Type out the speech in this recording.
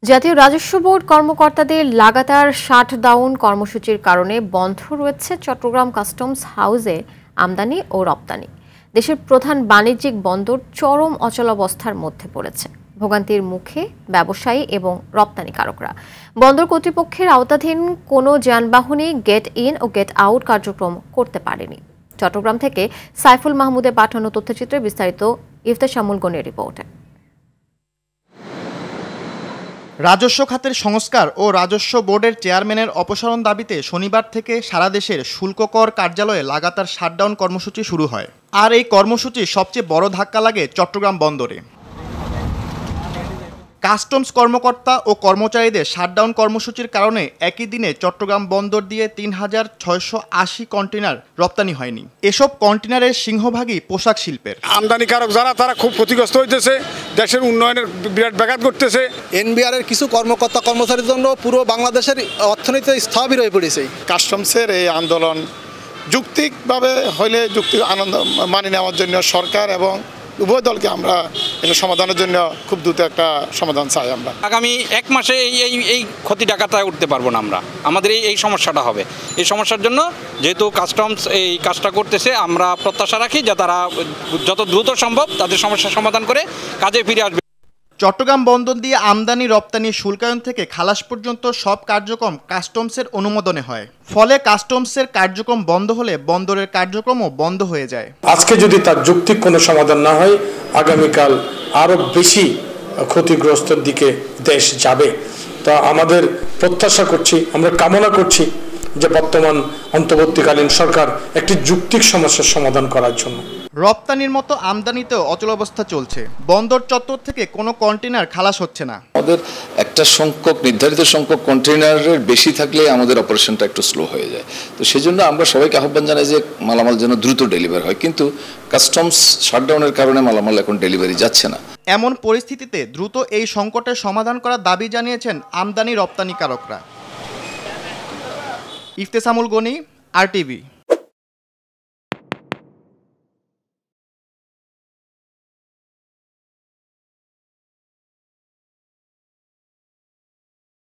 জাতীয় রাজস্ব বোর্ড কর্মকর্তাদের লাগাতার শাটডাউন কর্মসূচির কারণে বন্ধ রয়েছে চট্টগ্রাম কাস্টমস হাউসে আমদানি ও রপ্তানি। দেশের প্রধান বাণিজ্যিক বন্দর চরম অচলাবস্থার মধ্যে পড়েছে। ভোগান্তির মুখে ব্যবসায়ী এবং রপ্তানিকারকরা। বন্দর কর্তৃপক্ষের আওতাধীন কোনো যানবাহনই গেট ইন ও গেট আউট কার্যক্রম করতে পারেনি। চট্টগ্রাম থেকে সাইফুল মাহমুদের পাঠানো তথ্যচিত্রে বিস্তারিত ইফতেশামুল গনির রিপোর্টে। রাজস্ব খাতের সংস্কার ও রাজস্ব বোর্ডের চেয়ারম্যানের অপসারণ দাবিতে শনিবার থেকে সারা দেশের শুল্ক কর কার্যালয়ে লাগাতার শাটডাউন কর্মসূচি শুরু হয়। আর এই কর্মসূচির সবচেয়ে বড় ধাক্কা লাগে চট্টগ্রাম বন্দরে। কাস্টমস কর্মকর্তা ও কর্মচারীদের শাটডাউন কর্মসূচির কারণে একই দিনে চট্টগ্রাম বন্দর দিয়ে ৩,৬৮০ কন্টেনার রপ্তানি হয়নি। এসব কন্টেনারের সিংহভাগই পোশাক শিল্পের। আমদানিকারক যারা তারা খুব ক্ষতিগ্রস্ত হইতেছে, দেশের উন্নয়নের বিরাট ব্যাঘাত ঘটতেছে। এনবিআরের কিছু কর্মকর্তা কর্মচারীর জন্য পুরো বাংলাদেশের অর্থনীতি স্থবির হয়ে পড়েছে। কাস্টমসের এই আন্দোলন যৌক্তিকভাবে হইলে যৌক্তিক আনন্দ মানি নেওয়ার জন্য সরকার এবং উভয় দলকে আমরা এটা সমাধানের জন্য খুব দ্রুত একটা সমাধান চাই। আমরা আগামী এক মাসে এই ক্ষতি টাকাটায় উঠতে পারবো না। আমাদের এই সমস্যাটা হবে। এই সমস্যার জন্য যেহেতু কাস্টমস এই কাজটা করতেছে, আমরা প্রত্যাশা রাখি যে তারা যত দ্রুত সম্ভব তাদের সমস্যার সমাধান করে কাজে ফিরে আসবে। চট্টগ্রাম বন্দর দিয়ে আমদানি রপ্তানি শুল্কায়ন থেকে খালাস পর্যন্ত সব কার্যক্রম কাস্টমসের অনুমোদনে হয়। ফলে কাস্টমসের কার্যক্রম বন্ধ হলে বন্দরের কার্যক্রমও বন্ধ হয়ে যায়। আজকে যদি তার যৌক্তিক কোনো সমাধান না হয়, আগামীকাল আরো বেশি ক্ষতিগ্রস্তের দিকে দেশ যাবে। তা আমাদের প্রত্যাশা করছি, আমরা কামনা করছি যে বর্তমান অন্তর্বর্তীকালীন সরকার একটি যৌক্তিক সমস্যার সমাধান করার জন্য। রপ্তানির মতো আমদানিতেও অচলাবস্থা চলছে। বন্দর চত্বর থেকে কোনো কন্টেনার খালাস হচ্ছে না। আমাদের একটা সংখ্যক নির্ধারিত সংখ্যক কন্টেনারের বেশি থাকলে আমাদের অপারেশনটা একটু স্লো হয়ে যায়। তো সেজন্য আমরা সবাইকে আহ্বান জানাই যে মালামাল যেন দ্রুত ডেলিভারি হয়, কিন্তু কাস্টমস শাটডাউনের কারণে মালামাল এখন ডেলিভারি যাচ্ছে না। এমন পরিস্থিতিতে দ্রুত এই সংকটের সমাধান করার দাবি জানিয়েছেন আমদানি রপ্তানিকারকরা। ইফতেশামুল গনি, RTV।